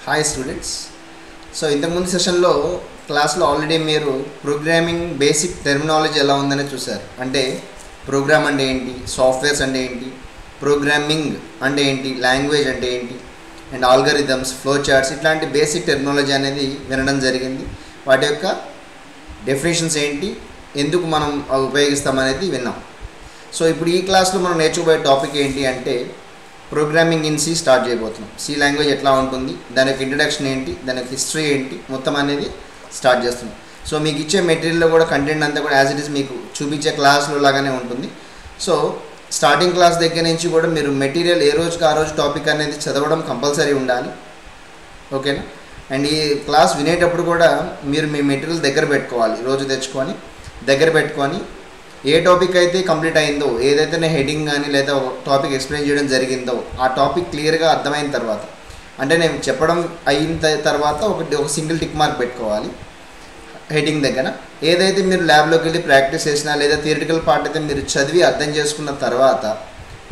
Hi students. So ఇంతకుముందు సెషన్లో క్లాస్లో ఆల్రెడీ మీరు ప్రోగ్రామింగ్ బేసిక్ టెర్మినాలజీ ఎలా ఉందని చూసారు. అంటే ప్రోగ్రామ్ అంటే ఏంటి, సాఫ్ట్వేర్స్ అంటే ఏంటి, ప్రోగ్రామింగ్ అంటే ఏంటి, లాంగ్వేజ్ అంటే ఏంటి, అండ్ ఆల్గరిథమ్స్, ఫ్లో చార్ట్స్, ఇట్లాంటి బేసిక్ టెర్మినాలజీ అనేది వినడం జరిగింది. వాటి యొక్క డెఫినేషన్స్ ఏంటి, ఎందుకు మనం ఉపయోగిస్తామనేది విన్నాం. సో ఇప్పుడు ఈ క్లాస్లో మనం నేర్చుకోబోయే టాపిక్ ఏంటి అంటే ప్రోగ్రామింగ్ ఇన్ సి స్టార్ట్ చేయబోతున్నాం. సి లాంగ్వేజ్ ఎట్లా ఉంటుంది, దాని యొక్క ఇంట్రడక్షన్ ఏంటి, దాని యొక్క హిస్టరీ ఏంటి, మొత్తం అనేది స్టార్ట్ చేస్తున్నాం. సో మీకు ఇచ్చే మెటీరియల్లో కూడా కంటెంట్ అంతా కూడా యాజ్ ఇట్ ఈస్ మీకు చూపించే క్లాస్లో లాగానే ఉంటుంది. సో స్టార్టింగ్ క్లాస్ దగ్గర నుంచి కూడా మీరు మెటీరియల్ ఏ రోజుకి ఆ రోజు టాపిక్ అనేది చదవడం కంపల్సరీ ఉండాలి, ఓకేనా. అండ్ ఈ క్లాస్ వినేటప్పుడు కూడా మీరు మీ మెటీరియల్ దగ్గర పెట్టుకోవాలి, రోజు తెచ్చుకొని దగ్గర పెట్టుకొని ఏ టాపిక్ అయితే కంప్లీట్ అయిందో, ఏదైతే నేను హెడింగ్ కానీ లేదా టాపిక్ ఎక్స్ప్లెయిన్ చేయడం జరిగిందో ఆ టాపిక్ క్లియర్గా అర్థమైన తర్వాత, అంటే నేను చెప్పడం అయిన తర్వాత ఒక సింగిల్ టిక్ మార్క్ పెట్టుకోవాలి హెడింగ్ దగ్గర. ఏదైతే మీరు ల్యాబ్లోకి వెళ్ళి ప్రాక్టీస్ చేసినా లేదా థియరిటికల్ పార్ట్ అయితే మీరు చదివి అర్థం చేసుకున్న తర్వాత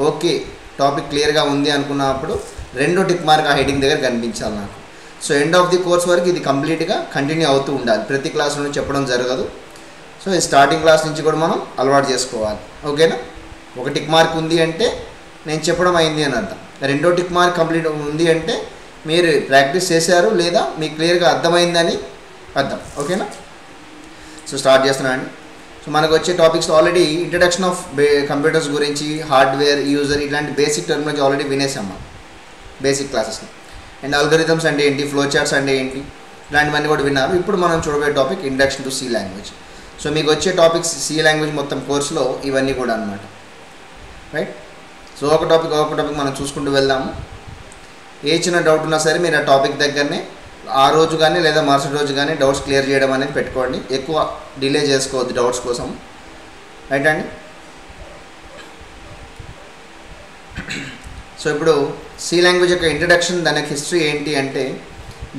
ఓకే టాపిక్ క్లియర్గా ఉంది అనుకున్నప్పుడు రెండో టిక్ మార్క్ ఆ హెడింగ్ దగ్గర కనిపించాలి నాకు. So end of the course వరకు ఇది కంప్లీట్గా కంటిన్యూ అవుతూ ఉండాలి, ప్రతి క్లాస్లోనూ చెప్పడం జరగదు. సో ఈ స్టార్టింగ్ క్లాస్ నుంచి కూడా మనం అలవాటు చేసుకోవాలి, ఓకేనా. ఒక టిక్ మార్క్ ఉంది అంటే నేను చెప్పడం అయింది అని అర్థం, రెండో టిక్ మార్క్ కంప్లీట్ ఉంది అంటే మీరు ప్రాక్టీస్ చేశారు లేదా మీకు క్లియర్గా అర్థమైందని అర్థం, ఓకేనా. సో స్టార్ట్ చేస్తున్నాను అండి. సో మనకు వచ్చే topics already introduction of computers గురించి, హార్డ్వేర్, యూజర్, ఇలాంటి బేసిక్ టర్మినాలజీ ఆల్రెడీ వినేసాం మనం బేసిక్ క్లాసెస్లో. అండ్ ఆల్గరిథమ్స్ అంటే ఏంటి, ఫ్లో చార్ట్స్ అంటే ఏంటి, ఇలాంటివన్నీ కూడా విన్నారు. ఇప్పుడు మనం చూడబోయే topic introduction to C language. So మీకు వచ్చే టాపిక్స్ సి లాంగ్వేజ్ మొత్తం కోర్సులో ఇవన్నీ కూడా అనమాట, రైట్. సో ఒక టాపిక్ మనం చూసుకుంటూ వెళ్దాము. ఏ చిన్న డౌట్ ఉన్నా సరే మీరు ఆ టాపిక్ దగ్గరనే ఆ రోజు కానీ లేదా మరుసటి రోజు కానీ డౌట్స్ క్లియర్ చేయడం అనేది పెట్టుకోండి, ఎక్కువ డిలే చేసుకోవద్దు డౌట్స్ కోసం, రైట్ అండి. సో ఇప్పుడు సి లాంగ్వేజ్ యొక్క ఇంట్రడక్షన్, దాని యొక్క హిస్టరీ ఏంటి అంటే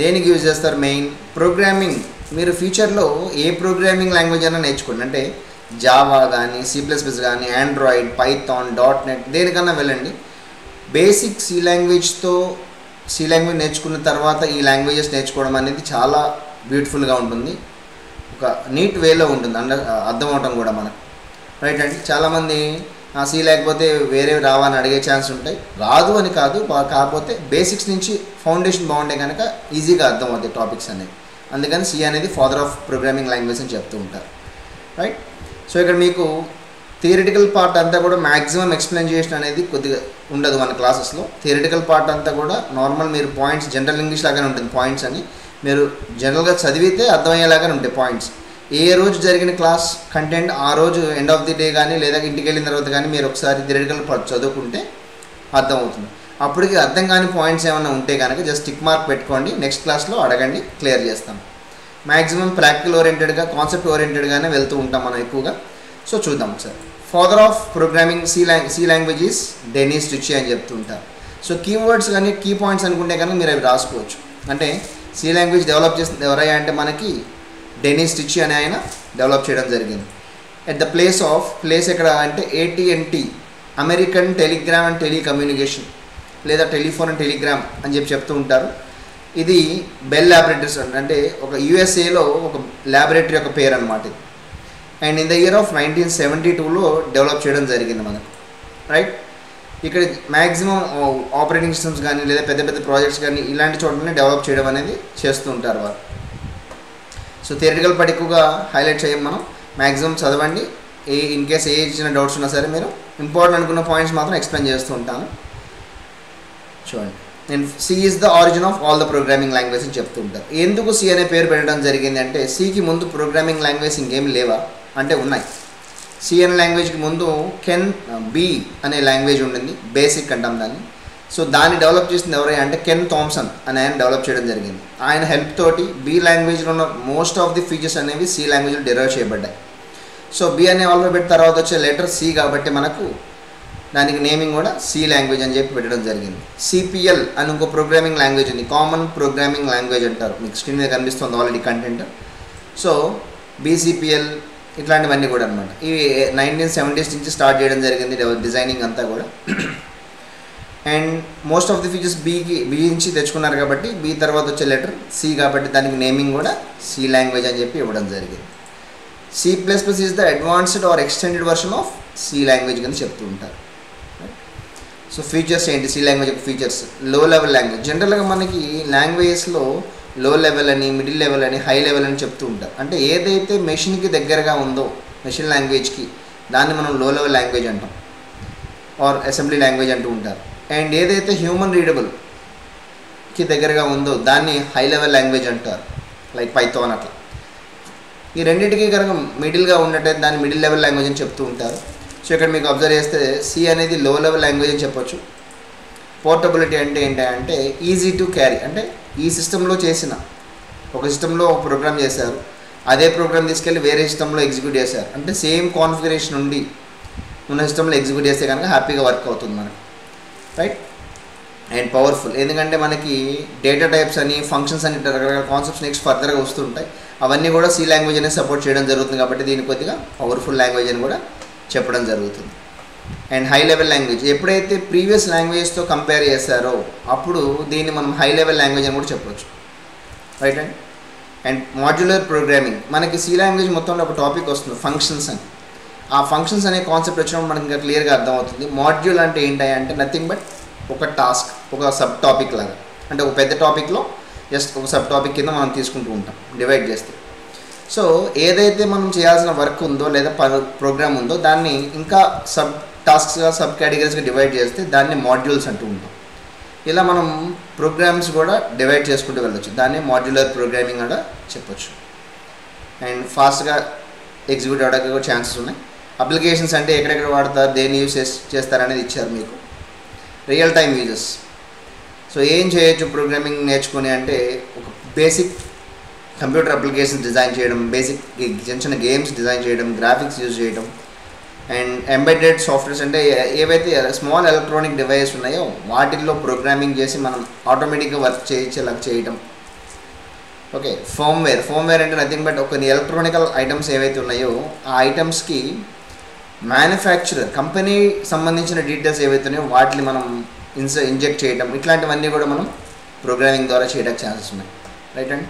దేనికి యూజ్ చేస్తారు, మెయిన్ ప్రోగ్రామింగ్. మీరు ఫ్యూచర్లో ఏ ప్రోగ్రామింగ్ లాంగ్వేజ్ అయినా నేర్చుకోండి, అంటే జావా కానీ, C++ కానీ, ఆండ్రాయిడ్, పైథాన్, .NET, దేనికన్నా వెళ్ళండి. బేసిక్ సి లాంగ్వేజ్ నేర్చుకున్న తర్వాత ఈ లాంగ్వేజెస్ నేర్చుకోవడం అనేది చాలా బ్యూటిఫుల్గా ఉంటుంది, ఒక నీట్ వేలో ఉంటుంది, అర్థం అవటం కూడా మనకు, రైట్ అండి. చాలామంది సి లేకపోతే వేరే రావని అడిగే ఛాన్స్ ఉంటాయి. రాదు అని కాదు, కాకపోతే బేసిక్స్ నుంచి ఫౌండేషన్ బాగుంటే కనుక ఈజీగా అర్థం అవుతాయి టాపిక్స్ అనేవి. అందుకని సి అనేది ఫాదర్ ఆఫ్ ప్రోగ్రామింగ్ లాంగ్వేజ్ అని చెప్తూ ఉంటారు, రైట్. సో ఇక్కడ మీకు థియరిటికల్ పార్ట్ అంతా కూడా మ్యాక్సిమం ఎక్స్ప్లెనేషన్ అనేది కొద్దిగా ఉండదు మన క్లాసెస్లో. థియరిటికల్ పార్ట్ అంతా కూడా నార్మల్ మీరు పాయింట్స్, జనరల్ ఇంగ్లీష్ లాగానే ఉంటుంది, పాయింట్స్ అని మీరు జనరల్గా చదివితే అర్థమయ్యేలాగానే ఉంటాయి పాయింట్స్. ఏ రోజు జరిగిన క్లాస్ కంటెంట్ ఆ రోజు ఎండ్ ఆఫ్ ది డే కానీ లేదా ఇంటికి వెళ్ళిన తర్వాత కానీ మీరు ఒకసారి థియరిటికల్ పార్ట్ చదువుకుంటే అర్థమవుతుంది. అప్పటికి అర్థం కాని పాయింట్స్ ఏమైనా ఉంటే కనుక జస్ట్ టిక్ మార్క్ పెట్టుకోండి, నెక్స్ట్ క్లాస్లో అడగండి, క్లియర్ చేస్తాం. మ్యాక్సిమం ప్రాక్టికల్ ఓరియంటెడ్గా, కాన్సెప్ట్ ఓరియంటెడ్గానే వెళ్తూ ఉంటాం మనం ఎక్కువగా. సో చూద్దాం sir. Father of programming C language is Dennis Ritchie అని చెప్తుంటారు. సో కీవర్డ్స్ కానీ కీ పాయింట్స్ అనుకుంటే కనుక మీరు అవి రాసుకోవచ్చు. అంటే సి లాంగ్వేజ్ డెవలప్ చేసింది ఎవరయ్యా అంటే మనకి డెనిస్ రిచీ అని ఆయన డెవలప్ చేయడం జరిగింది. ఎట్ ద ప్లేస్ ఎక్కడ అంటే AT&T, American Telegram and telecommunication, లేదా టెలిఫోన్ అండ్ టెలిగ్రామ్ అని చెప్తూ ఉంటారు. ఇది బెల్ ల్యాబొరేటరీస్ అంటే ఒక USA ఒక ల్యాబొరేటరీ యొక్క పేరు అనమాట ఇది. And in the year of 1972లో డెవలప్ చేయడం జరిగింది మనకు, రైట్. ఇక్కడ మ్యాక్సిమం ఆపరేటింగ్ సిస్టమ్స్ కానీ లేదా పెద్ద పెద్ద ప్రాజెక్ట్స్ కానీ ఇలాంటి చోట్లనే డెవలప్ చేయడం అనేది చేస్తూ ఉంటారు వారు. సో థియరిటికల్ పార్ట్ ఎక్కువగా హైలైట్ చేయం మనం, మ్యాక్సిమం చదవండి. ఇన్ కేస్ ఏ చిన్న డౌట్స్ ఉన్నా సరే మీరు ఇంపార్టెంట్ అనుకున్న పాయింట్స్ మాత్రం ఎక్స్ప్లెయిన్ చేస్తూ ఉంటాను. చూడండి, నేను C is the origin of all the programming language అని చెప్తూ ఉంటారు. ఎందుకు సి అనే పేరు పెట్టడం జరిగింది అంటే సికి ముందు ప్రోగ్రామింగ్ లాంగ్వేజ్ ఇంకేం లేవా అంటే ఉన్నాయి. సి అనే లాంగ్వేజ్కి ముందు బి అనే లాంగ్వేజ్ ఉండింది, బేసిక్ అంటాం దాన్ని. సో దాన్ని డెవలప్ చేసింది ఎవరైనా అంటే కెన్ థామ్సన్ అని ఆయన డెవలప్ చేయడం జరిగింది. ఆయన హెల్ప్ తోటి బి లాంగ్వేజ్లో ఉన్న మోస్ట్ ఆఫ్ ది ఫీచర్స్ అనేవి సి లాంగ్వేజ్లో డెరైవ్ చేయబడ్డాయి. సో బి అనే ఆల్ఫాబెట్ తర్వాత వచ్చే లెటర్ సి కాబట్టి మనకు దానికి నేమింగ్ కూడా సి లాంగ్వేజ్ అని చెప్పి పెట్టడం జరిగింది. CPL అని ఇంకో ప్రోగ్రామింగ్ లాంగ్వేజ్ ఉంది, కామన్ ప్రోగ్రామింగ్ లాంగ్వేజ్ అంటారు, మీకు స్క్రీన్ మీద కనిపిస్తుంది ఆల్రెడీ కంటెంట్. సో BCPL ఇట్లాంటివన్నీ కూడా అనమాట. ఇవి 1970s నుంచి స్టార్ట్ చేయడం జరిగింది డిజైనింగ్ అంతా కూడా. And most of the features B నుంచి తెచ్చుకున్నారు కాబట్టి బి తర్వాత వచ్చే లెటర్ సి కాబట్టి దానికి నేమింగ్ కూడా సి లాంగ్వేజ్ అని చెప్పి ఇవ్వడం జరిగింది. C++ is the advanced or extended version of C language కింద చెప్తూ ఉంటారు. సో ఫీచర్స్ ఏంటి సి లాంగ్వేజ్ యొక్క ఫీచర్స్? Low level language. జనరల్గా మనకి లాంగ్వేజెస్లో లో లెవెల్ అని, మిడిల్ లెవెల్ అని, హై లెవెల్ అని చెప్తూ ఉంటారు. అంటే ఏదైతే మెషిన్కి దగ్గరగా ఉందో మెషిన్ లాంగ్వేజ్కి దాన్ని మనం లో లెవెల్ లాంగ్వేజ్ అంటాం ఆర్ అసెంబ్లీ లాంగ్వేజ్ అంటూ ఉంటారు. అండ్ ఏదైతే హ్యూమన్ రీడబుల్కి దగ్గరగా ఉందో దాన్ని హై లెవెల్ లాంగ్వేజ్ అంటారు, లైక్ పైథాన్ అట్లా. ఈ రెండింటికి కనుక మిడిల్గా ఉన్నట్టయితే దాన్ని మిడిల్ లెవెల్ లాంగ్వేజ్ అని చెప్తూ ఉంటారు. సో ఇక్కడ మీకు అబ్జర్వ్ చేస్తే సి అనేది లో లెవెల్ లాంగ్వేజ్ అని చెప్పొచ్చు. పోర్టబిలిటీ అంటే ఏంటంటే ఈజీ టు క్యారీ, అంటే ఈ సిస్టంలో చేసిన ఒక సిస్టంలో ఒక ప్రోగ్రామ్ చేశారు, అదే ప్రోగ్రామ్ తీసుకెళ్ళి వేరే సిస్టంలో ఎగ్జిక్యూట్ చేశారు అంటే సేమ్ కాన్ఫిగరేషన్ ఉండి ఉన్న సిస్టంలో ఎగ్జిక్యూట్ చేస్తే కనుక హ్యాపీగా వర్క్ అవుతుంది మనకు, రైట్. అండ్ పవర్ఫుల్, ఎందుకంటే మనకి డేటా టైప్స్ అని, ఫంక్షన్స్ అని రకరకాల కాన్సెప్ట్స్ నెక్స్ట్ ఫర్దర్గా వస్తుంటాయి. అవన్నీ కూడా సి లాంగ్వేజ్ అనేది సపోర్ట్ చేయడం జరుగుతుంది కాబట్టి దీన్ని కొద్దిగా పవర్ఫుల్ లాంగ్వేజ్ అని కూడా చెప్పడం జరుగుతుంది. అండ్ హై లెవెల్ లాంగ్వేజ్, ఎప్పుడైతే ప్రీవియస్ లాంగ్వేజ్తో కంపేర్ చేస్తారో అప్పుడు దీన్ని మనం హై లెవెల్ లాంగ్వేజ్ అని కూడా చెప్పవచ్చు, right and. And modular programming, మనకి సి లాంగ్వేజ్ మొత్తంలో ఒక టాపిక్ వస్తుంది ఫంక్షన్స్ అని. ఆ ఫంక్షన్స్ అనే కాన్సెప్ట్ వచ్చినప్పుడు మనకి ఇంకా క్లియర్గా అర్థమవుతుంది. మాడ్యూల్ అంటే ఏంటి అంటే నథింగ్ బట్ ఒక టాస్క్, ఒక సబ్ టాపిక్ లాగా, అంటే ఒక పెద్ద టాపిక్లో జస్ట్ ఒక సబ్ టాపిక్ కింద మనం తీసుకుంటూ ఉంటాం డివైడ్ చేస్తే. సో ఏదైతే మనం చేయాల్సిన వర్క్ ఉందో లేదా ప్రోగ్రామ్ ఉందో దాన్ని ఇంకా సబ్ టాస్క్స్గా, సబ్ కేటగిరీస్గా డివైడ్ చేస్తే దాన్ని మాడ్యూల్స్ అంటూ ఉంటాం. ఇలా మనం ప్రోగ్రామ్స్ కూడా డివైడ్ చేసుకుంటూ వెళ్ళొచ్చు, దాన్ని మాడ్యులర్ ప్రోగ్రామింగ్ కూడా చెప్పొచ్చు. అండ్ ఫాస్ట్గా ఎగ్జిక్యూట్ అవ్వడానికి కూడా ఛాన్సెస్ ఉన్నాయి. అప్లికేషన్స్ అంటే ఎక్కడెక్కడ వాడతారు, దేన్ని యూజ్ చేస్తారనేది ఇచ్చారు మీకు. రియల్ టైమ్ యూజెస్, సో ఏం చేయొచ్చు ప్రోగ్రామింగ్ నేర్చుకుని అంటే ఒక బేసిక్ కంప్యూటర్ అప్లికేషన్స్ డిజైన్ చేయడం, బేసిక్ చిన్న చిన్న గేమ్స్ డిజైన్ చేయడం, గ్రాఫిక్స్ యూజ్ చేయడం. అండ్ ఎంబెడెడ్ సాఫ్ట్వేర్స్ అంటే ఏవైతే స్మాల్ ఎలక్ట్రానిక్ డివైస్ ఉన్నాయో వాటిల్లో ప్రోగ్రామింగ్ చేసి మనం ఆటోమేటిక్గా వర్క్ చేయించేలా చేయడం. ఓకే, ఫర్మ్వేర్ అంటే నథింగ్ బట్ కొన్ని ఎలక్ట్రానికల్ ఐటమ్స్ ఏవైతే ఉన్నాయో ఆ ఐటమ్స్కి మ్యానుఫ్యాక్చరర్ కంపెనీ సంబంధించిన డీటెయిల్స్ ఏవైతే ఉన్నాయో వాటిని మనం ఇంజెక్ట్ చేయడం, ఇట్లాంటివన్నీ కూడా మనం ప్రోగ్రామింగ్ ద్వారా చేయడానికి ఛాన్సెస్ ఉన్నాయి, రైట్ అండి.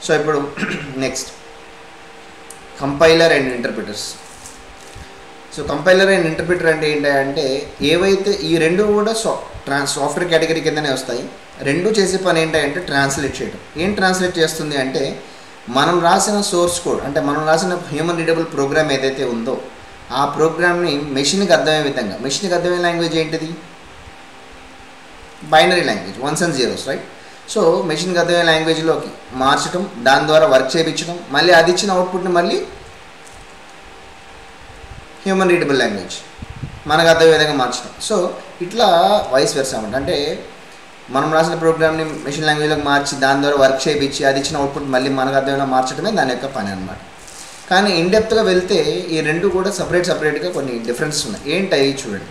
సో ఇప్పుడు next compiler and interpreters. So compiler and interpreter అంటే ఏంటంటే ఏవైతే ఈ రెండు కూడా సాఫ్ట్వేర్ కేటగిరీ కిందనే వస్తాయి. రెండు చేసే పని ఏంటంటే ట్రాన్స్లేట్ చేయడం. ఏం ట్రాన్స్లేట్ చేస్తుంది అంటే మనం రాసిన సోర్స్ కోడ్, అంటే మనం రాసిన హ్యూమన్ రీడబుల్ ప్రోగ్రామ్ ఏదైతే ఉందో ఆ ప్రోగ్రామ్ని మెషిన్కి అర్థమయ్యే విధంగా, మెషిన్కి అర్థమయ్యే లాంగ్వేజ్ ఏంటిది? Binary language, 1s and 0s, right. So మెషిన్కి అర్థమయ్యే లాంగ్వేజ్లోకి మార్చడం, దాని ద్వారా వర్క్ చేయించడం, మళ్ళీ అది ఇచ్చిన అవుట్పుట్ని మళ్ళీ హ్యూమన్ రీడబుల్ లాంగ్వేజ్ మనకు అర్థమయ్యే విధంగా మార్చడం. సో ఇట్లా వైస్ వెర్సా అన్నమాట. అంటే మనం రాసిన ప్రోగ్రామ్ని మెషిన్ లాంగ్వేజ్లోకి మార్చి దాని ద్వారా వర్క్ చేయించి అది ఇచ్చిన అవుట్పుట్ మళ్ళీ మనకు అర్థమైనా మార్చడమే దాని యొక్క పని అనమాట. కానీ ఇన్డెప్త్గా వెళ్తే ఈ రెండు కూడా సపరేట్గా కొన్ని డిఫరెన్సెస్ ఉన్నాయి. ఏంటవి చూడండి.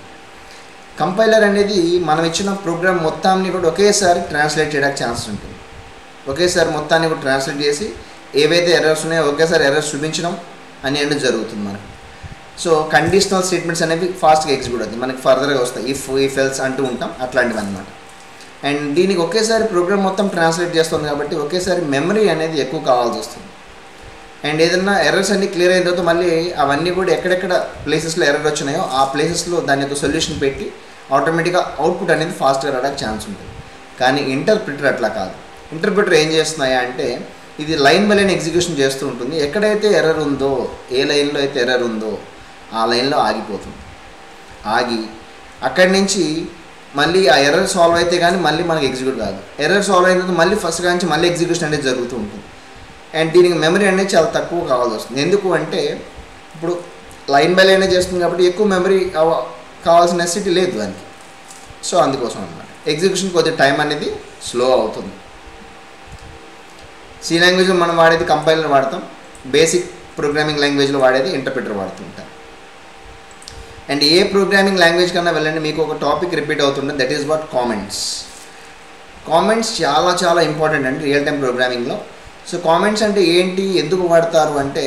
కంపైలర్ అనేది మనం ఇచ్చిన ప్రోగ్రామ్ మొత్తాన్ని కూడా ఒకేసారి ట్రాన్స్లేట్ చేయడానికి ఛాన్స్ ఉంటుంది. ఒకేసారి మొత్తాన్ని కూడా ట్రాన్స్లేట్ చేసి ఏవైతే ఎర్రర్స్ ఉన్నాయో ఒకేసారి ఎర్రర్స్ చూపించడం అనేది జరుగుతుంది మనకు. సో కండిషనల్ స్టేట్మెంట్స్ అనేవి ఫాస్ట్గా ఎగ్జిక్యూట్ అవుతుంది, మనకి ఫర్దర్గా వస్తాయి, ఇఫ్ ఎల్స్ అంటూ ఉంటాం, అట్లాంటివి అనమాట. అండ్ దీనికి ఒకేసారి ప్రోగ్రామ్ మొత్తం ట్రాన్స్లేట్ చేస్తుంది కాబట్టి ఒకేసారి మెమరీ అనేది ఎక్కువ కావాల్సి వస్తుంది. అండ్ ఏదన్నా ఎర్రర్స్ అన్ని క్లియర్ అయిన తర్వాత మళ్ళీ అవన్నీ కూడా ఎక్కడెక్కడ ప్లేసెస్లో ఎర్రర్ వచ్చినాయో ఆ ప్లేసెస్లో దాని యొక్క సొల్యూషన్ పెట్టి ఆటోమేటిక్గా అవుట్పుట్ అనేది ఫాస్ట్గా రావడానికి ఛాన్స్ ఉంటుంది. కానీ ఇంటర్ప్రిటర్ అట్లా కాదు. ఇంటర్ప్రిటర్ ఏం చేస్తున్నాయా అంటే ఇది లైన్ బై లైన్ ఎగ్జిక్యూషన్ చేస్తూ ఉంటుంది. ఎక్కడైతే ఎర్రర్ ఉందో, ఏ లైన్లో అయితే ఎర్రర్ ఉందో ఆ లైన్లో ఆగిపోతుంది. ఆగి అక్కడి నుంచి మళ్ళీ ఆ ఎర్రర్ సాల్వ్ అయితే కానీ మళ్ళీ మనకి ఎగ్జిక్యూట్ కాదు. ఎర్రర్ సాల్వ్ అయిన తర్వాత మళ్ళీ ఫస్ట్ నుంచి మళ్ళీ ఎగ్జిక్యూషన్ అనేది జరుగుతూ ఉంటుంది. అండ్ దీనికి మెమరీ అనేది చాలా తక్కువ కావాల్సి వస్తుంది. ఎందుకు అంటే ఇప్పుడు లైన్ బై లైనే చేస్తుంది కాబట్టి ఎక్కువ మెమరీ కావాల్సిన నెసెసిటీ లేదు దానికి. సో అందుకోసం అన్నమాట ఎగ్జిక్యూషన్ కొద్దిగా టైం అనేది స్లో అవుతుంది. సి లాంగ్వేజ్లో మనం వాడేది కంపైలర్ వాడతాం, బేసిక్ ప్రోగ్రామింగ్ లాంగ్వేజ్లో వాడేది ఇంటర్ప్రిటర్ వాడుతుంటాం. అండ్ ఏ ప్రోగ్రామింగ్ లాంగ్వేజ్ కన్నా వెళ్ళండి మీకు ఒక టాపిక్ రిపీట్ అవుతుంటుంది, that is what comments. Comments చాలా చాలా ఇంపార్టెంట్ అండి రియల్ టైమ్ ప్రోగ్రామింగ్లో. సో కామెంట్స్ అంటే ఏంటి, ఎందుకు వాడతారు అంటే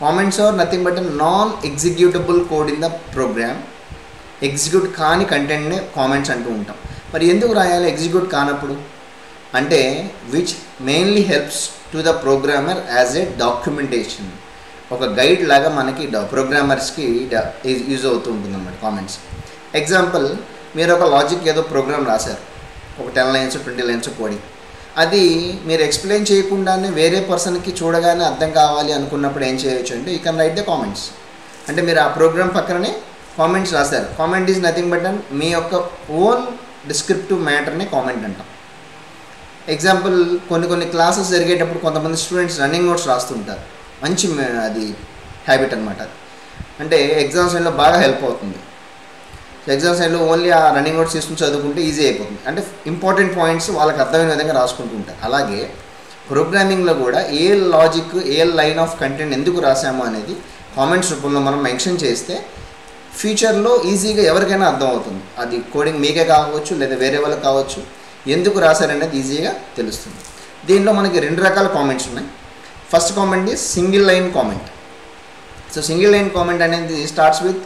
comments are nothing but non executable code in the program execute కాని కంటెంట్నే కామెంట్స్ అంటూ ఉంటాం. మరి ఎందుకు రాయాలి ఎగ్జిక్యూట్ కానప్పుడు అంటే which mainly helps to the programmer as a documentation, ఒక గైడ్ లాగా మనకి ప్రోగ్రామర్స్కి యూజ్ అవుతూ ఉంటుంది అన్నమాట కామెంట్స్. ఎగ్జాంపుల్, మీరు ఒక లాజిక్ ఏదో ప్రోగ్రామ్ రాశారు, ఒక 10 లైన్స్ 20 లైన్స్ కోడింగ్, అది మీరు ఎక్స్ప్లెయిన్ చేయకుండానే వేరే పర్సన్కి చూడగానే అర్థం కావాలి అనుకున్నప్పుడు ఏం చేయొచ్చు అంటే you can write the comments. అంటే మీరు ఆ ప్రోగ్రామ్ పక్కనే కామెంట్స్ రాశారు. Comment is nothing but and మీ యొక్క ఓన్ డిస్క్రిప్టివ్ మ్యాటర్ని కామెంట్ అంటాం. ఎగ్జాంపుల్, కొన్ని క్లాసెస్ జరిగేటప్పుడు కొంతమంది స్టూడెంట్స్ రన్నింగ్ నోట్స్ రాస్తుంటారు. మంచి అది హ్యాబిట్ అనమాట. అది అంటే ఎగ్జామ్స్ టైంలో బాగా హెల్ప్ అవుతుంది. ఎగ్జామ్స్ టైంలో ఓన్లీ ఆ రన్నింగ్ నోట్స్ తీసుకుని చదువుకుంటే ఈజీ అయిపోతుంది. అంటే ఇంపార్టెంట్ పాయింట్స్ వాళ్ళకి అర్థమైన విధంగా రాసుకుంటూ ఉంటారు. అలాగే ప్రోగ్రామింగ్లో కూడా ఏ లాజిక్, ఏ లైన్ ఆఫ్ కంటెంట్ ఎందుకు రాసాము అనేది కామెంట్స్ రూపంలో మనం మెన్షన్ చేస్తే ఫ్యూచర్లో ఈజీగా ఎవరికైనా అర్థం అవుతుంది. అది కోడింగ్ మీకే కావచ్చు లేదా వేరే వాళ్ళకి కావచ్చు, ఎందుకు రాశారనేది ఈజీగా తెలుస్తుంది. దీనిలో మనకి 2 రకాల కామెంట్స్ ఉన్నాయి. First comment is single line comment. So single line comment అనేది స్టార్ట్స్ విత్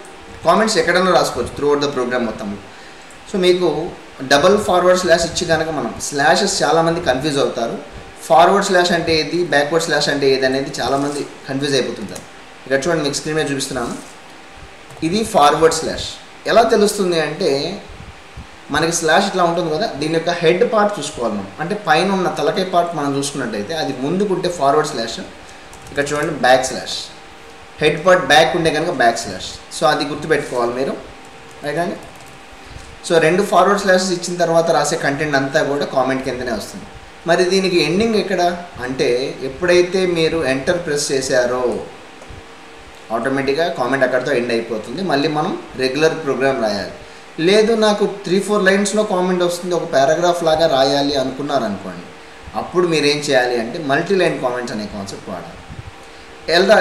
కామెంట్స్ ఎక్కడైనా రాసుకోవచ్చు త్రూ అవుట్ ద ప్రోగ్రామ్ మొత్తం. సో మీకు డబల్ ఫార్వర్డ్ స్లాష్ ఇచ్చి కనుక మనం స్లాషెస్ చాలామంది కన్ఫ్యూజ్ అవుతారు. ఫార్వర్డ్ స్లాష్ అంటే ఏది, బ్యాక్వర్డ్ స్లాష్ అంటే ఏది అనేది చాలామంది కన్ఫ్యూజ్ అయిపోతుంటారు. ఇక్కడ చూడండి, మీకు స్క్రీన్ మీద చూపిస్తున్నాను. ఇది ఫార్వర్డ్ స్లాష్. ఎలా తెలుస్తుంది అంటే మనకి స్లాష్ ఇట్లా ఉంటుంది కదా, దీని యొక్క హెడ్ పార్ట్ చూసుకోవాలి మనం. అంటే పైన ఉన్న తలకాయ పార్ట్ మనం చూసుకున్నట్టయితే అది ముందుకుంటే ఫార్వర్డ్ స్లాష్, ఇక్కడ చూడండి back slash. Head part back ఉంటే కనుక బ్యాక్ స్లాష్. సో అది గుర్తుపెట్టుకోవాలి మీరు, రైట్ అండి. సో 2 ఫార్వర్డ్ స్లాషెస్ ఇచ్చిన తర్వాత రాసే కంటెంట్ అంతా కూడా కామెంట్ కిందనే వస్తుంది. మరి దీనికి ఎండింగ్ ఎక్కడ అంటే ఎప్పుడైతే మీరు ఎంటర్ ప్రెస్ చేశారో ఆటోమేటిక్గా కామెంట్ అక్కడితో ఎండ్ అయిపోతుంది. మళ్ళీ మనం రెగ్యులర్ ప్రోగ్రామ్ రాయాలి. లేదు నాకు 3-4 లైన్స్లో కామెంట్ వస్తుంది, ఒక పారాగ్రాఫ్ లాగా రాయాలి అనుకున్నారనుకోండి, అప్పుడు మీరేం చేయాలి అంటే మల్టీ లైన్ కామెంట్స్ అనే కాన్సెప్ట్ వాడాలి.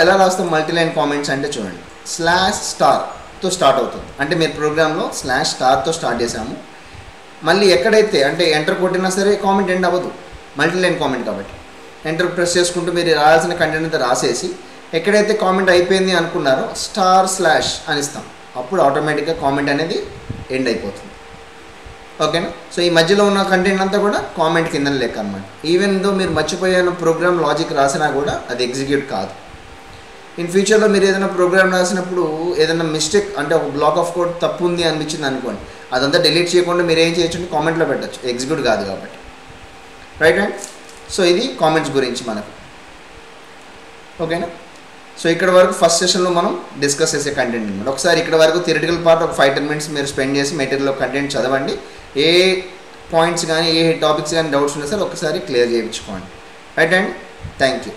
ఎలా రాస్తాం మల్టీ లైన్ కామెంట్స్ అంటే చూడండి, /*తో స్టార్ట్ అవుతుంది. అంటే మీరు ప్రోగ్రాంలో /*తో స్టార్ట్ చేసాము. మళ్ళీ ఎక్కడైతే అంటే ఎంటర్ కొట్టినా సరే కామెంట్ ఎండ్ అవ్వదు, మల్టీ లైన్ కామెంట్ కాబట్టి. ఎంటర్ ప్రెస్ చేసుకుంటూ మీరు రాయాల్సిన కంటెంట్ అంతా రాసేసి ఎక్కడైతే కామెంట్ అయిపోయింది అనుకున్నారో // అని ఇస్తాం. అప్పుడు ఆటోమేటిక్గా కామెంట్ అనేది ఎండ్ అయిపోతుంది. ఓకేనా. సో ఈ మధ్యలో ఉన్న కంటెంట్ అంతా కూడా కామెంట్ కింద లెక్క అనమాట. ఈవెన్ దో మీరు మర్చిపోయిన ప్రోగ్రామ్ లాజిక్ రాసినా కూడా అది ఎగ్జిక్యూట్ కాదు. ఇన్ ఫ్యూచర్లో మీరు ఏదైనా ప్రోగ్రామ్ రాసినప్పుడు ఏదైనా మిస్టేక్ అంటే ఒక బ్లాక్ ఆఫ్ కోడ్ తప్పు ఉంది అనిపించింది అనుకోండి, అదంతా డిలీట్ చేయకుండా మీరు ఏం చేయొచ్చు అంటే కామెంట్లో పెట్టచ్చు, ఎగ్జిక్యూట్ కాదు కాబట్టి, రైట్ అండ్. సో ఇది కామెంట్స్ గురించి మనకు. ఓకేనా. సో ఇక్కడ వరకు ఫస్ట్ సెషన్లో మనం డిస్కస్ చేసే కంటెంట్ అనమాట. ఒకసారి ఇక్కడ వరకు థియరిటికల్ పార్ట్ ఒక 5-10 మినిట్స్ మీరు స్పెండ్ చేసి మెటీరియల్ కంటెంట్ చదవండి. ఏ పాయింట్స్ కానీ ఏ టాపిక్స్ కానీ డౌట్స్ ఉన్నా సరే ఒకసారి క్లియర్ చేయించుకోండి, రైట్ అండ్. Thank you.